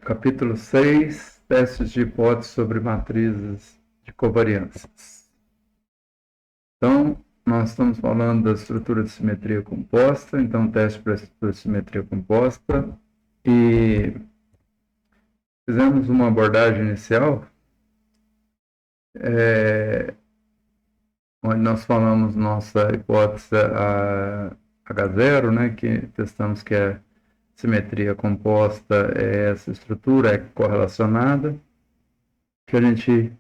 Capítulo 6, testes de hipóteses sobre matrizes de covariâncias. Então, nós estamos falando da estrutura de simetria composta, então teste para a estrutura de simetria composta, e fizemos uma abordagem inicial, onde nós falamos nossa hipótese H0, né, que testamos que a simetria composta é essa estrutura, é correlacionada, que a gente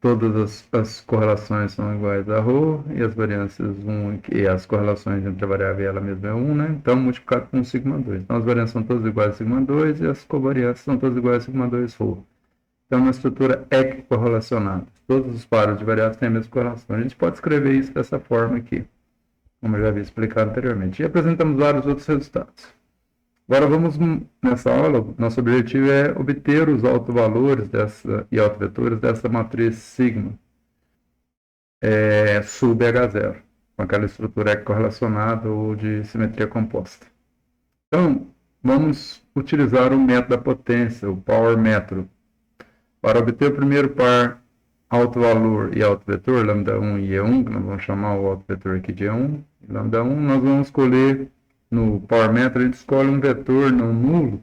todas as correlações são iguais a ρ e as variâncias 1 e as correlações entre a variável e ela mesma é 1, né? Então, multiplicado com σ2. Então, as variâncias são todas iguais a σ2 e as covariâncias são todas iguais a σ2 ρ. Então, uma estrutura equicorrelacionada. Todos os pares de variáveis têm a mesma correlação. A gente pode escrever isso dessa forma aqui, como eu já havia explicado anteriormente. E apresentamos vários outros resultados. Agora vamos, nessa aula, nosso objetivo é obter os autovalores e autovetores dessa matriz sigma sub H0, com aquela estrutura correlacionada ou de simetria composta. Então, vamos utilizar o método da potência, o power método, para obter o primeiro par autovalor e autovetor, λ1 e E1, que nós vamos chamar o autovetor aqui de E1, e λ1, nós vamos escolher no power method, a gente escolhe um vetor não nulo,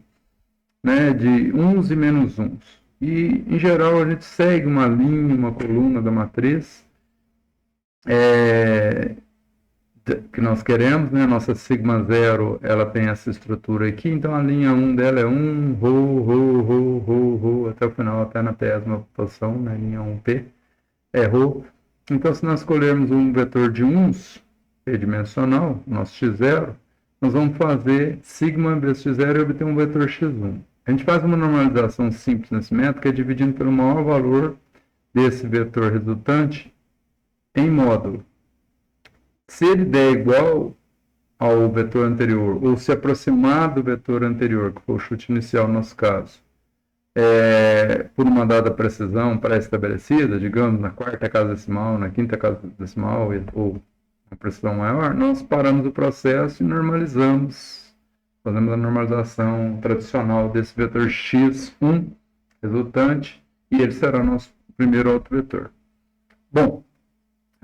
né, de uns e menos uns. E, em geral, a gente segue uma linha, uma coluna da matriz que nós queremos, né? Nossa sigma 0, ela tem essa estrutura aqui, então a linha 1 dela é 1, ρ, até o final, até na 10ª posição, né? Linha 1p, é ρ. Então, se nós escolhermos um vetor de uns, p-dimensional, nosso x0, nós vamos fazer sigma vezes x0 e obter um vetor x1. A gente faz uma normalização simples nesse método, que é dividindo pelo maior valor desse vetor resultante em módulo. Se ele der igual ao vetor anterior, ou se aproximar do vetor anterior, que foi o chute inicial no nosso caso, por uma dada precisão pré-estabelecida, digamos, na 4ª casa decimal, na 5ª casa decimal, ou uma precisão maior, nós paramos o processo e normalizamos, fazemos a normalização tradicional desse vetor x1 resultante, e ele será nosso primeiro autovetor. Bom,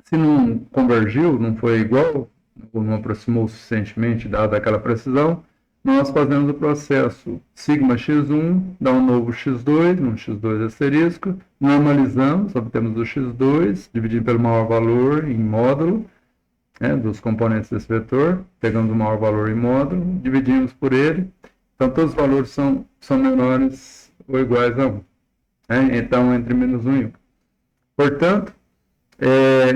se não convergiu, não foi igual, ou não aproximou suficientemente, dada aquela precisão, nós fazemos o processo sigma x1, dá um novo x2, um x2 asterisco, normalizamos, obtemos o x2, dividido pelo maior valor em módulo, dos componentes desse vetor, pegamos o maior valor em módulo, dividimos por ele, então todos os valores são menores ou iguais a 1. Então, entre menos 1 e 1. Portanto,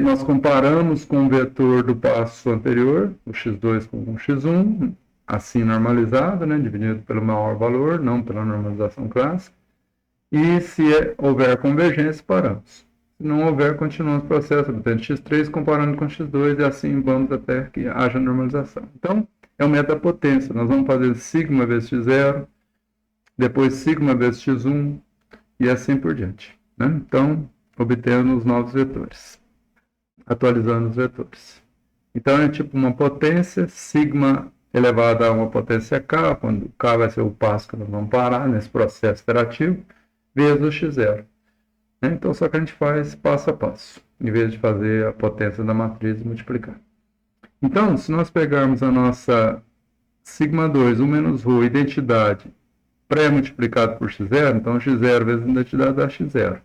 nós comparamos com o vetor do passo anterior, o x2 com o x1, assim normalizado, né, dividido pelo maior valor, não pela normalização clássica, e se houver convergência, paramos. Se não houver, continuamos o processo, obtendo x3 comparando com x2, e assim vamos até que haja normalização. Então, é o método da potência. Nós vamos fazer sigma vezes x0, depois sigma vezes x1, e assim por diante, né? Então, obtendo os novos vetores, atualizando os vetores. Então, é tipo uma potência, sigma elevada a uma potência k, quando k vai ser o passo que nós vamos parar nesse processo iterativo, vezes o x0. Então, só que a gente faz passo a passo, em vez de fazer a potência da matriz e multiplicar. Então, se nós pegarmos a nossa sigma 2, 1 menos ρ, identidade, pré-multiplicado por x0, então x0 vezes a identidade dá x0.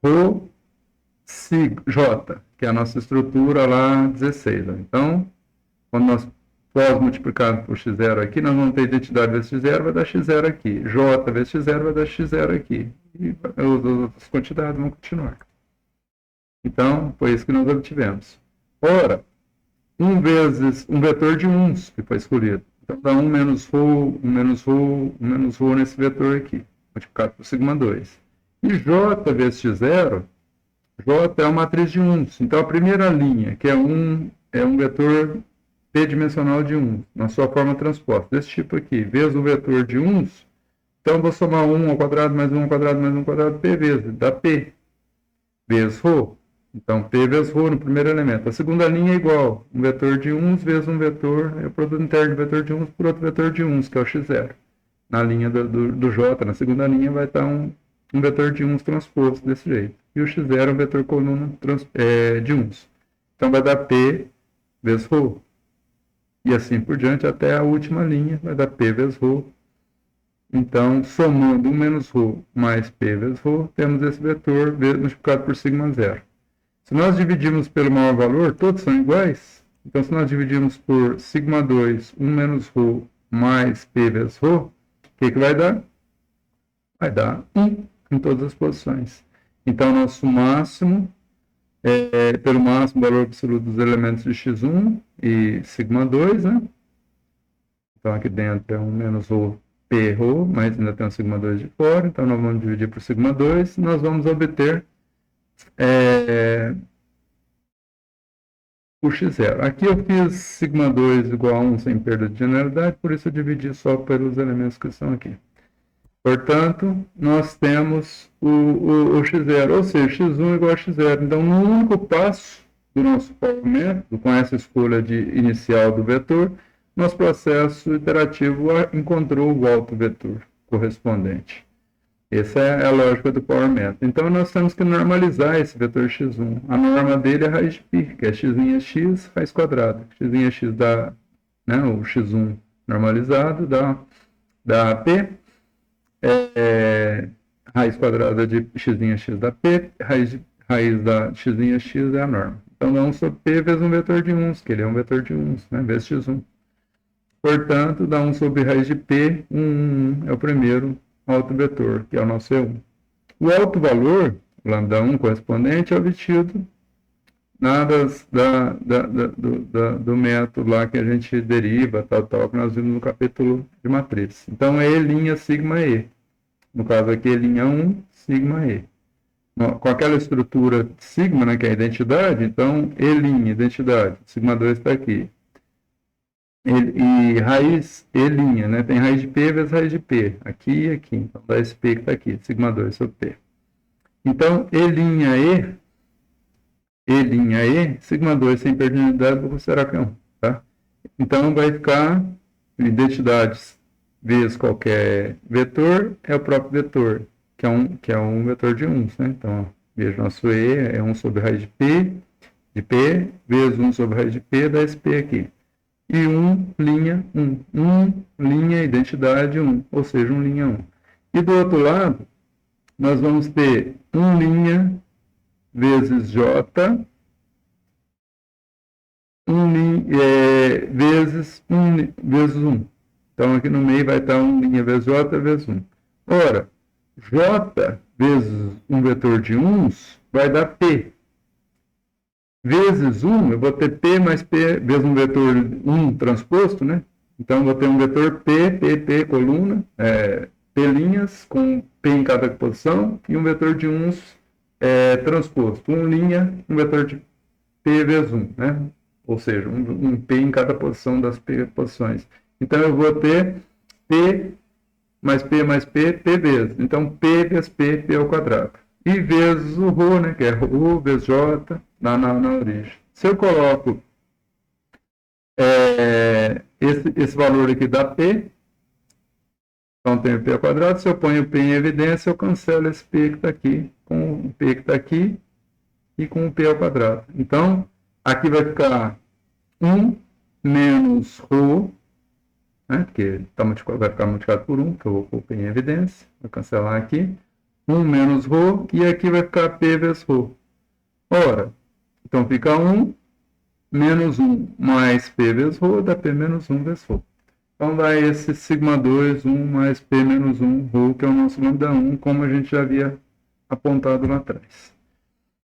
Ρ, J, que é a nossa estrutura lá 16. Então, quando nós pós-multiplicado por x0 aqui, nós vamos ter identidade vezes x0, vai dar x0 aqui. J vezes x0 vai dar x0 aqui. E as quantidades vão continuar. Então, foi isso que nós obtivemos. Ora, 1 vezes um vetor de uns que foi escolhido. Então, dá 1 menos ρ, 1 menos ρ, 1 menos ρ nesse vetor aqui, multiplicado por sigma 2. E J vezes x0, J é uma matriz de uns. Então, a primeira linha, que é um vetor p-dimensional de 1, na sua forma transposta, desse tipo aqui, vezes o vetor de uns, então vou somar 1 ao quadrado mais 1 ao quadrado mais 1 ao quadrado, p vezes, dá p, vezes ρ. Então, p vezes ρ no primeiro elemento. A segunda linha é igual, um vetor de uns vezes um vetor, é o produto interno de vetor de uns por outro vetor de uns, que é o x0. na linha do J, na segunda linha, vai estar um vetor de uns transposto desse jeito. E o x0 é um vetor coluna de uns. Então vai dar P vezes ρ. E assim por diante até a última linha vai dar P vezes ρ. Então, somando 1 menos ρ mais P vezes ρ, temos esse vetor multiplicado por sigma zero. Se nós dividirmos pelo maior valor, todos são iguais. Então, se nós dividirmos por sigma 2, 1 menos ρ mais P vezes ρ, o que vai dar? Vai dar 1 em todas as posições. Então, nosso máximo pelo máximo valor absoluto dos elementos de x1 e sigma 2, né? Então, aqui dentro é 1 menos ρ, P ρ, mas ainda tem um sigma 2 de fora. Então, nós vamos dividir por sigma 2 e nós vamos obter o x0. Aqui eu fiz sigma 2 igual a 1 sem perda de generalidade, por isso eu dividi só pelos elementos que estão aqui. Portanto, nós temos o x0, ou seja, x1 igual a x0. Então, no único passo do nosso método, com essa escolha inicial do vetor, nosso processo iterativo encontrou o alto vetor correspondente. Essa é a lógica do Power Method. Então, nós temos que normalizar esse vetor x1. A norma dele é a raiz de π, que é x' raiz quadrada. X' dá, né, o x1 normalizado dá p, raiz quadrada de x' dá p, raiz da x' é a norma. Então, dá 1 sobre p vezes um vetor de uns, que ele é um vetor de uns, né, vezes x1. Portanto, dá 1 sobre raiz de p, 1 é o primeiro alto vetor, que é o nosso E1. O alto valor, lambda 1 correspondente, é obtido do método lá que a gente deriva, tal, que nós vimos no capítulo de matriz. Então, é E' sigma E. No caso aqui, E'1, sigma E. Com aquela estrutura de sigma, né, que é a identidade, então, E', identidade, sigma 2 está aqui. E raiz E', né? Tem raiz de P vezes raiz de P, aqui e aqui. Então, dá esse P que está aqui, sigma 2 sobre P. Então, E', sigma 2 sem perda de unidade, vou considerar que é 1. Tá? Então, vai ficar identidades vezes qualquer vetor, é o próprio vetor, que é um vetor de 1. Né? Então, veja, nosso E é 1 sobre raiz de P, vezes 1 sobre raiz de P, dá esse P aqui. E 1, linha 1. 1, linha, identidade 1, ou seja, 1, linha 1. E do outro lado, nós vamos ter 1 linha vezes J, vezes 1. Então, aqui no meio vai estar 1 linha vezes J vezes 1. Ora, J vezes um vetor de uns vai dar P. Vezes 1, eu vou ter P mais P vezes um vetor 1 transposto, né? Então, eu vou ter um vetor P, coluna, P linhas, com P em cada posição, e um vetor de uns transposto. 1 linha, um vetor de P vezes 1, né? Ou seja, um P em cada posição das P posições. Então, eu vou ter P mais P mais P, P vezes. Então, P vezes P, P ao quadrado. E vezes o ρ, né, que é ρ vezes J, na origem. Se eu coloco esse valor aqui da P, então tem o P ao quadrado, se eu ponho o P em evidência, eu cancelo esse P que está aqui, com o P que está aqui, e com o P ao quadrado. Então, aqui vai ficar 1 menos ρ, né, porque vai ficar multiplicado por 1, que eu vou pôr o P em evidência, vou cancelar aqui. 1 menos ρ, e aqui vai ficar P vezes ρ. Ora, então fica 1 menos 1 mais P vezes ρ, dá P menos 1 vezes ρ. Então dá esse sigma 2, 1 mais P menos 1 ρ, que é o nosso lambda 1, como a gente já havia apontado lá atrás.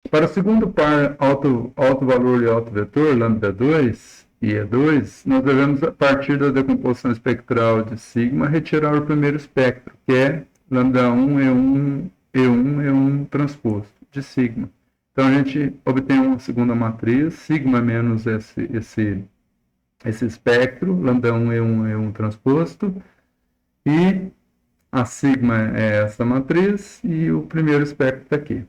Para o segundo par alto valor e alto vetor, lambda 2 e E2, nós devemos, a partir da decomposição espectral de sigma, retirar o primeiro espectro, que é lambda 1, E1 transposto de sigma. Então, a gente obtém uma segunda matriz, sigma menos esse espectro, lambda 1, E1 transposto, e a sigma é essa matriz, e o primeiro espectro está aqui.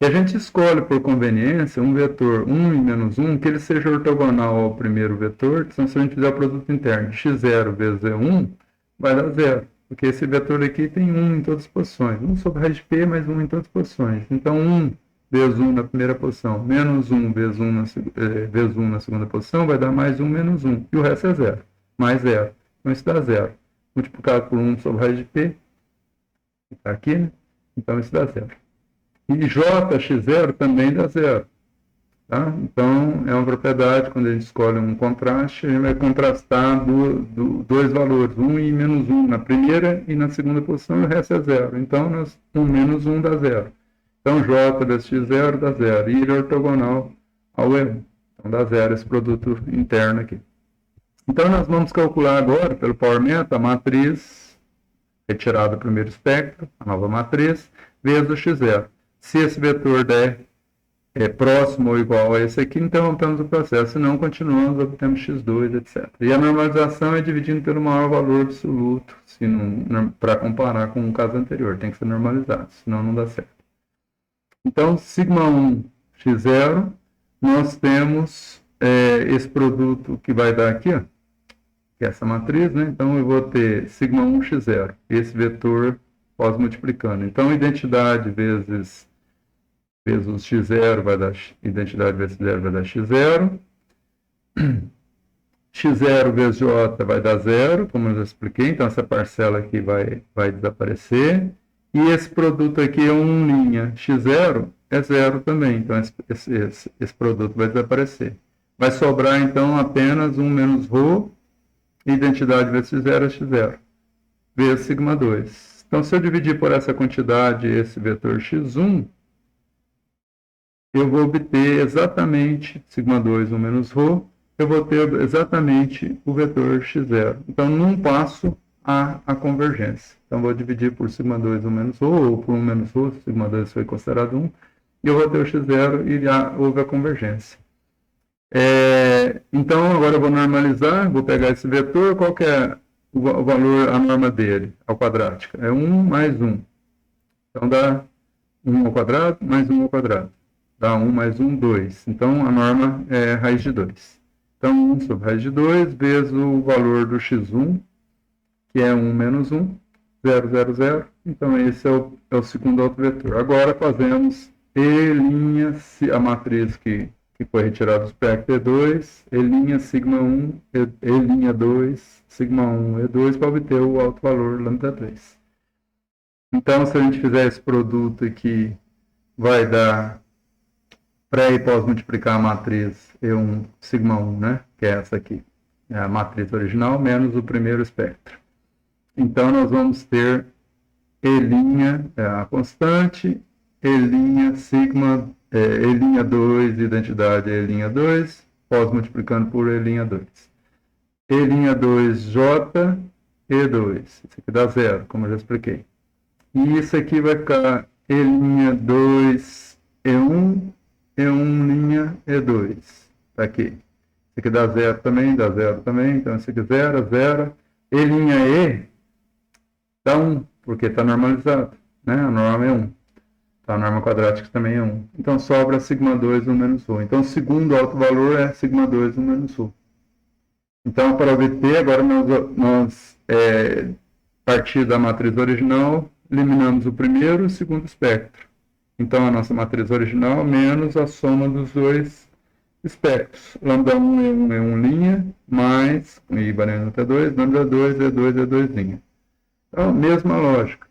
E a gente escolhe, por conveniência, um vetor 1 e menos 1, que ele seja ortogonal ao primeiro vetor, então, se a gente fizer o produto interno de x0 vezes E1, vai dar 0. Porque esse vetor aqui tem 1 em todas as posições. 1 sobre raiz de P, mais 1 em todas as posições. Então, 1 vezes 1 na primeira posição, menos 1 vezes 1 vezes 1 na segunda posição, vai dar mais 1 menos 1. E o resto é 0. Mais 0. Então, isso dá 0. Multiplicado por 1 sobre raiz de P, que está aqui, né? Então, isso dá 0. E JX0 também dá 0. Tá? Então, é uma propriedade, quando a gente escolhe um contraste, a gente vai contrastar dois valores, 1 e menos 1 na primeira e na segunda posição, e o resto é 0. Então, 1 menos 1 dá 0. Então, J vezes X0 dá 0. E ele é ortogonal ao E1. Então, dá 0 esse produto interno aqui. Então, nós vamos calcular agora, pelo Power Method, a matriz retirada do primeiro espectro, a nova matriz, vezes o X0. Se esse vetor der próximo ou igual a esse aqui, interrompemos o processo, senão continuamos, obtemos x2, etc. E a normalização é dividindo pelo maior valor absoluto, para comparar com o caso anterior, tem que ser normalizado, senão não dá certo. Então, σ1 x0, nós temos esse produto que vai dar aqui, ó, que é essa matriz, né? Então, eu vou ter σ1 x0, esse vetor pós-multiplicando. Então, identidade vezes x0 vai dar identidade vezes 0 vai dar x0. x0 vezes j vai dar 0, como eu já expliquei. Então, essa parcela aqui vai desaparecer. E esse produto aqui é 1'. x0 é 0 também. Então, esse produto vai desaparecer. Vai sobrar, então, apenas 1 menos ρ. Identidade vezes x0 é x0. Vezes σ2. Então, se eu dividir por essa quantidade esse vetor x1, eu vou obter exatamente σ2, 1 menos ρ, eu vou ter exatamente o vetor x0. Então, num passo, há a convergência. Então, vou dividir por σ2, 1 menos ρ, ou por 1 menos ρ, σ2 foi considerado 1, e eu vou ter o x0 e já houve a convergência. Então, agora eu vou normalizar, vou pegar esse vetor, qual que é o valor, a norma dele, ao quadrática? É 1 mais 1. Então, dá 1 ao quadrado mais 1 ao quadrado. Dá 1 mais 1, 2. Então, a norma é raiz de 2. Então, 1 sobre raiz de 2 vezes o valor do x1, que é 1 menos 1, 0, 0, 0. Então, esse é o segundo autovetor. Agora, fazemos E', a matriz que foi retirada do espectro E2, E', σ1, E'2, σ1, E2, para obter o alto valor λ3. Então, se a gente fizer esse produto aqui, vai dar pré e pós multiplicar a matriz E1, σ1, né? Que é essa aqui, é a matriz original, menos o primeiro espectro. Então, nós vamos ter E', a constante, E', sigma, E'2, identidade E'2, pós multiplicando por E'2. E'2, J, E2. Isso aqui dá 0, como eu já expliquei. E isso aqui vai ficar E'2, E1, E1', E2. Tá aqui. Isso aqui dá 0 também, dá 0 também. Então, isso aqui 0, 0. E', dá 1, porque está normalizado, né? A norma é 1. Então, a norma quadrática também é 1. Então, sobra σ2, 1 menos ρ. Então, o segundo alto valor é σ2, 1 menos ρ. Então, para obter, agora nós a partir da matriz original, eliminamos o primeiro e o segundo espectro. Então, a nossa matriz original menos a soma dos dois espectros. Lambda1 é 1', mais, e variando até 2, lambda2 é 2, é 2'. Então, mesma lógica.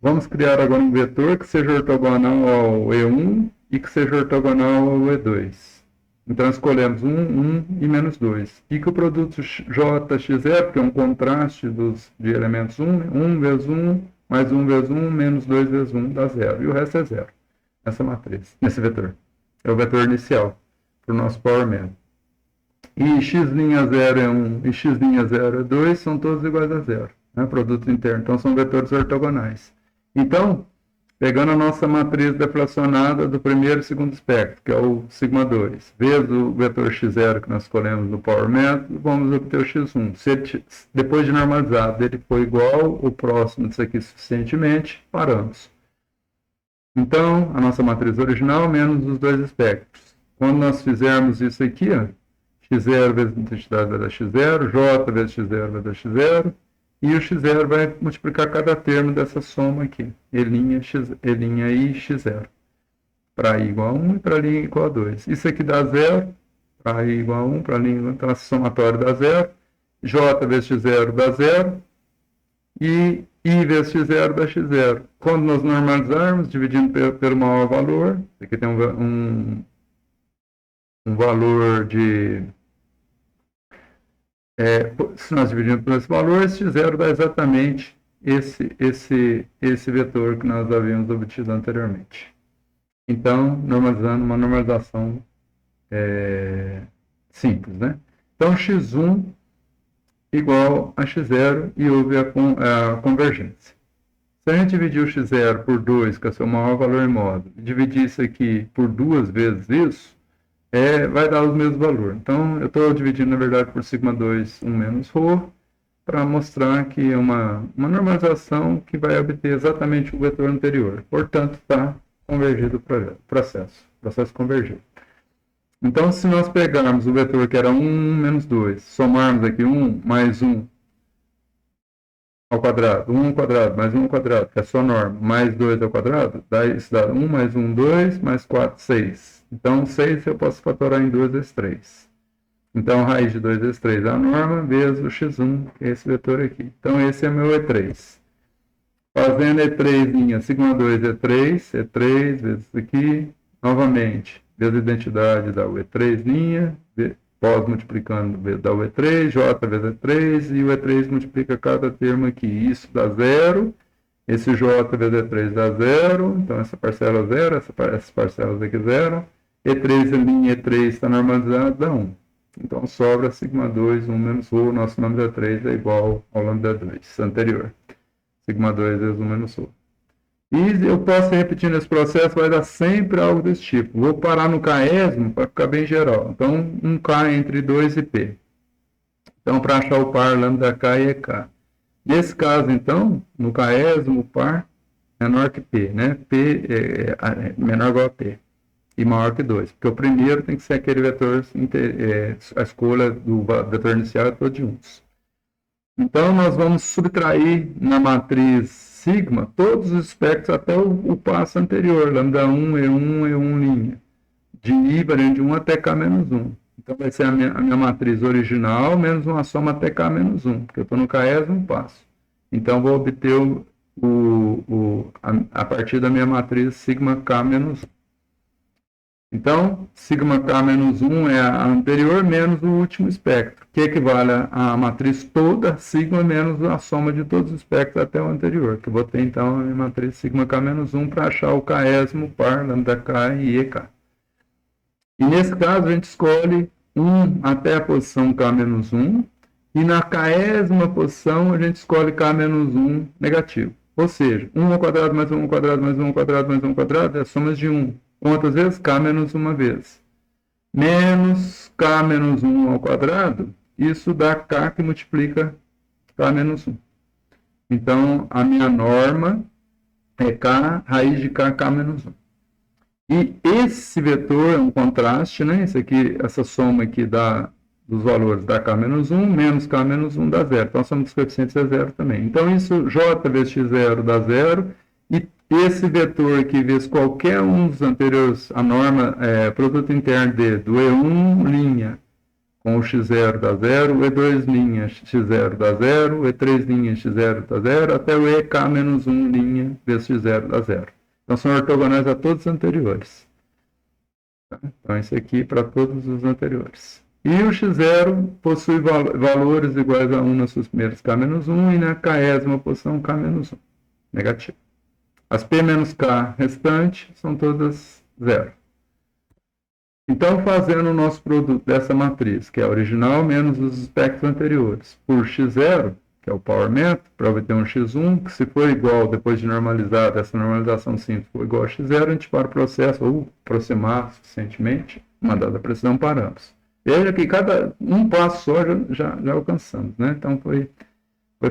Vamos criar agora um vetor que seja ortogonal ao E1 e que seja ortogonal ao E2. Então, escolhemos 1, 1 e menos 2. E que o produto JX0, que é um contraste de elementos 1, 1 vezes 1, mais 1 vezes 1, menos 2 vezes 1, dá 0. E o resto é 0, nessa matriz, nesse vetor. É o vetor inicial, para o nosso Power Method. E x'0 é 1 e x'0 é 2, são todos iguais a 0. Né? Produto interno. Então, são vetores ortogonais. Então, pegando a nossa matriz deflacionada do primeiro e segundo espectro, que é o σ2, vezes o vetor x0 que nós escolhemos no Power Method, vamos obter o x1. Se depois de normalizado ele for igual ou próximo disso aqui suficientemente, paramos. Então, a nossa matriz original menos os dois espectros. Quando nós fizermos isso aqui, ó, x0 vezes a identidade vai dar x0, j vezes x0 vai dar x0, E o x0 vai multiplicar cada termo dessa soma aqui. E', x, I, x0. Para I igual a 1 e para I igual a 2. Isso aqui dá 0. Para I igual a 1, para I igual a 1. Então, a somatória dá 0. J vezes x0 dá 0. E I vezes x0 dá x0. Quando nós normalizarmos, dividindo pelo maior valor, aqui tem um valor de... se nós dividirmos por esse valor, esse x0 dá exatamente esse vetor que nós havíamos obtido anteriormente. Então, normalizando, uma normalização simples, né? Então, x1 igual a x0 e houve a convergência. Se a gente dividir o x0 por 2, que é o seu maior valor em módulo, e dividir isso aqui por 2 vezes isso, vai dar os mesmos valores. Então, eu estou dividindo, na verdade, por σ2, 1 menos ρ, para mostrar que é uma normalização que vai obter exatamente o vetor anterior. Portanto, está convergido o processo convergido. Então, se nós pegarmos o vetor que era 1 menos 2, somarmos aqui 1 mais 1 ao quadrado, 1 ao quadrado mais 1 ao quadrado, que é a sua norma, mais 2 ao quadrado, isso dá 1 mais 1, 2, mais 4, 6. Então, 6 eu posso fatorar em 2 vezes 3. Então, raiz de 2 vezes 3 é a norma, vezes o x1, que é esse vetor aqui. Então, esse é meu E3. Fazendo E3, σ2 E3 vezes isso aqui, novamente, vezes a identidade da E3', pós-multiplicando dá o E3, J vezes E3, e o E3 multiplica cada termo aqui. Isso dá 0, esse J vezes E3 dá 0, então essa parcela é 0, essas parcelas aqui 0. E3 E3 está normalizado, dá 1. Então sobra σ2, 1 menos ρ, nosso lambda 3 é igual ao lambda 2 anterior. σ2 vezes 1 menos ρ. E eu posso ir repetindo esse processo, vai dar sempre algo desse tipo. Vou parar no k'ésimo para ficar bem geral. Então, um k entre 2 e p. Então, para achar o par lambda k e ek. Nesse caso, então, no k'ésimo, o par é menor que p, né? P é menor ou igual a p. E maior que 2. Porque o primeiro tem que ser aquele vetor, a escolha do vetor inicial é todo de uns. Então, nós vamos subtrair na matriz sigma todos os espectros até o passo anterior, lambda 1, E1, E1', de I variando de 1 até K menos 1. Então, vai ser a minha matriz original menos uma soma até K menos 1, porque eu estou no k'ésimo passo. Então, vou obter a partir da minha matriz sigma K menos 1. Então, sigma K menos 1 é a anterior menos o último espectro, que equivale à matriz toda, sigma menos a soma de todos os espectros até o anterior, que eu vou ter então a minha matriz sigma K menos 1 para achar o k'ésimo par lambda K e EK. E nesse caso a gente escolhe 1 até a posição K menos 1, e na k'ésima posição a gente escolhe K menos 1 negativo. Ou seja, 1 ao quadrado mais 1 ao quadrado mais 1 ao quadrado mais 1 ao quadrado é a soma de 1. Quantas vezes? K menos uma vez. Menos K menos 1 ao quadrado, isso dá K que multiplica K menos 1. Então, a minha norma é K, raiz de K, K menos 1. E esse vetor é um contraste, né? Essa soma aqui dos valores dá K menos 1, menos K menos 1 dá 0. Então, a soma dos coeficientes é 0 também. Então, isso, J vezes x0 dá 0, e esse vetor aqui, vezes qualquer um dos anteriores, a norma produto interno do E1' com o x0 dá 0, o E2' x0 dá 0, o E3' x0 dá 0, até o EK menos 1' vezes x0 dá 0. Então, são ortogonais a todos os anteriores. Então, isso aqui para todos os anteriores. E o x0 possui valores iguais a 1 nas suas primeiras K menos 1 e na k'ésima posição K menos 1, negativo. As P menos K restantes são todas 0. Então, fazendo o nosso produto dessa matriz, que é a original menos os espectros anteriores, por x0, que é o power method, para obter um x1, que se for igual, depois de normalizar, essa normalização simples for igual a x0, a gente para o processo, ou aproximar suficientemente, uma dada precisão, paramos. Veja que cada um passo só já alcançamos, né? Então, foi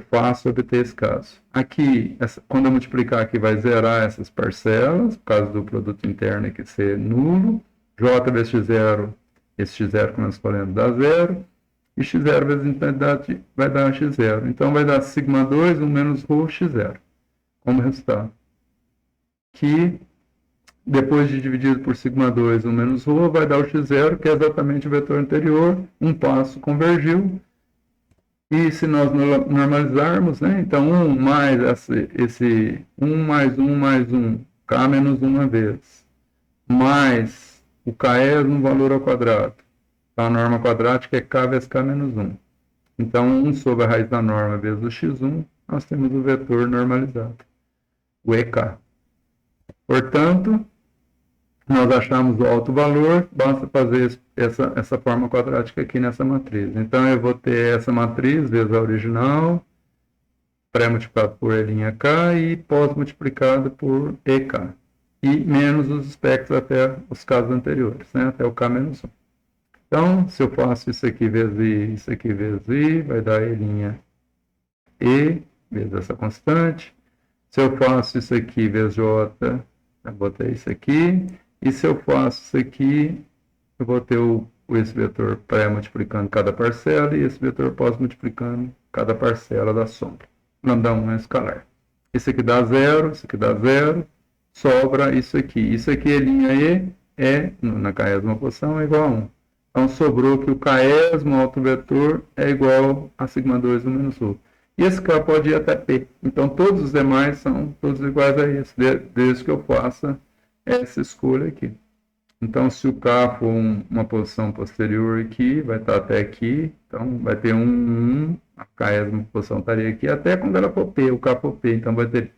fácil obter esse caso. Aqui, quando eu multiplicar aqui, vai zerar essas parcelas, por causa do produto interno aqui ser nulo. J vezes x0, esse x0 que nós escolhemos dá 0. e x0 vezes a intensidade vai dar x0. Então, vai dar sigma 2, 1 menos ρ, x0, como resultado. Que, depois de dividido por sigma 2, 1 menos ρ, vai dar o x0, que é exatamente o vetor anterior, um passo convergiu. E se nós normalizarmos, né, então 1 mais esse 1 mais 1 mais 1, k menos 1 uma vez, mais o k no valor ao quadrado. Então, a norma quadrática é k vezes k menos 1. Então, 1 sobre a raiz da norma vezes o x1, nós temos o vetor normalizado, o EK. Portanto, nós achamos o alto valor, basta fazer essa forma quadrática aqui nessa matriz. Então, eu vou ter essa matriz vezes a original, pré-multiplicado por E'K e pós-multiplicado por EK. E menos os espectros até os casos anteriores, né? Até o K menos 1. Então, se eu faço isso aqui vezes I, isso aqui vezes I, vai dar E vezes essa constante. Se eu faço isso aqui vezes J, eu vou ter isso aqui. E se eu faço isso aqui, eu vou ter esse vetor pré-multiplicando cada parcela e esse vetor pós-multiplicando cada parcela da sombra. Lambda 1 é escalar. Isso aqui dá 0, isso aqui dá 0, sobra isso aqui. Isso aqui é linha E, na késima posição, é igual a 1. Então, sobrou que o késimo autovetor é igual a sigma 2 no menos ρ. E esse K pode ir até P. Então, todos os demais são todos iguais a isso, desde que eu faça essa escolha aqui. Então, se o K for uma posição posterior aqui, vai estar até aqui. Então, vai ter 1, a késima posição estaria aqui, até quando ela for P, o K for P. Então, vai ter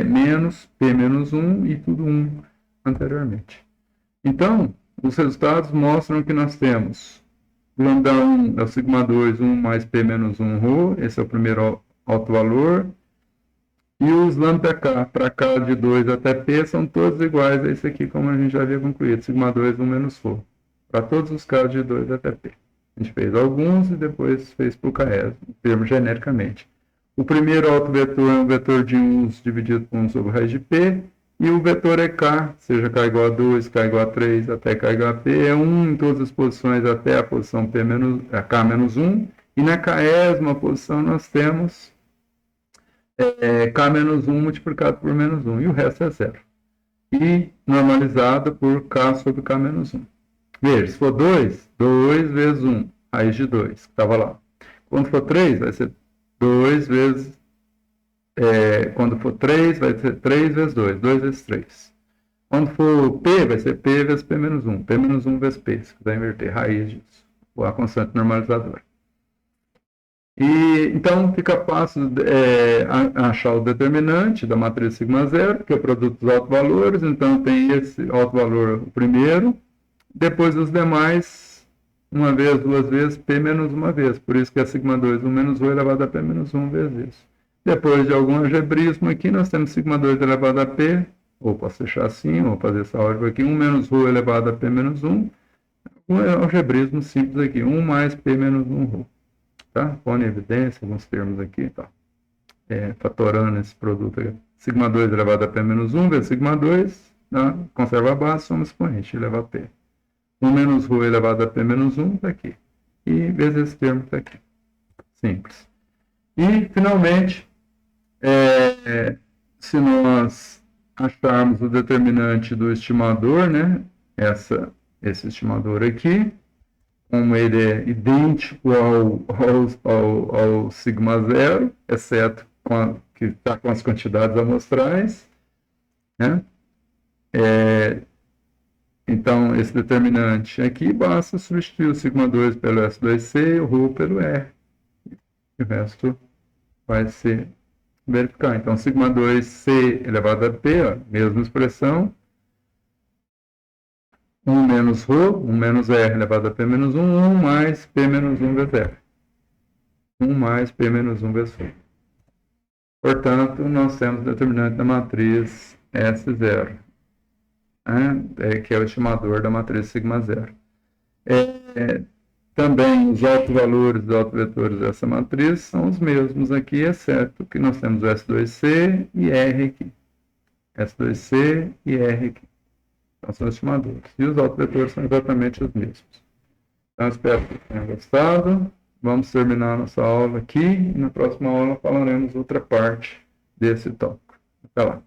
menos P menos 1 e tudo 1 anteriormente. Então, os resultados mostram que nós temos lambda 1 é o sigma 2, 1 mais P menos 1 ρ, esse é o primeiro alto valor. E os lambda K, para K de 2 até P, são todos iguais a esse aqui, como a gente já havia concluído, sigma 2, 1 menos ρ. Para todos os K de 2 até P. A gente fez alguns e depois fez para o KS, termo genericamente. O primeiro autovetor é um vetor de 1 dividido por 1 sobre raiz de P, e o vetor é K, seja K igual a 2, K igual a 3, até K igual a P, é 1 em todas as posições até a posição P menos, K menos 1, e na késima posição nós temos K menos 1 multiplicado por menos 1, e o resto é 0. E normalizado por K sobre K menos 1. Veja, se for 2, 2 vezes 1, raiz de 2, que estava lá. Quando for 3, vai ser 2 vezes... quando for 3, vai ser 3 vezes 2, 2 vezes 3. Quando for P, vai ser P vezes P menos 1, P menos 1 vezes P, se quiser inverter raiz disso, ou a constante normalizadora. E, então, fica fácil achar o determinante da matriz sigma 0, que é o produto dos autovalores. Então, tem esse autovalor o primeiro, depois os demais, uma vez, duas vezes, P menos uma vez. Por isso que é sigma 2, 1 menos ρ elevado a P menos 1 vezes isso. Depois de algum algebrismo aqui, nós temos sigma 2 elevado a P, ou posso deixar assim, ou fazer essa álgebra aqui, 1 menos ρ elevado a P menos 1. Um algebrismo simples aqui, 1 mais P menos 1 ρ. Tá? Põe em evidência alguns termos aqui, tá? Fatorando esse produto aqui. Sigma 2 elevado a P menos 1 vezes sigma 2, tá? Conserva a base, soma expoente, eleva a P. 1 menos ρ elevado a P menos 1 está aqui. E vezes esse termo está aqui. Simples. E, finalmente, se nós acharmos o determinante do estimador, né? Esse estimador aqui, como ele é idêntico ao sigma 0, exceto que está com as quantidades amostrais, né? Então, esse determinante aqui, basta substituir o sigma 2 pelo S2C e o ρ pelo R. E o resto vai se verificar. Então, sigma 2C elevado a P, ó, mesma expressão, 1 menos ρ, 1 menos R elevado a P menos 1, 1 mais P menos 1 vezes R. 1 mais P menos 1 vezes ρ. Portanto, nós temos o determinante da matriz S0, que é o estimador da matriz sigma 0. Também os autovalores dos autovetores dessa matriz são os mesmos aqui, exceto que nós temos o S2C e R aqui. S2C e R aqui. Então, são estimadores. E os autovetores são exatamente os mesmos. Então, espero que tenham gostado. Vamos terminar nossa aula aqui e na próxima aula falaremos outra parte desse tópico. Até lá.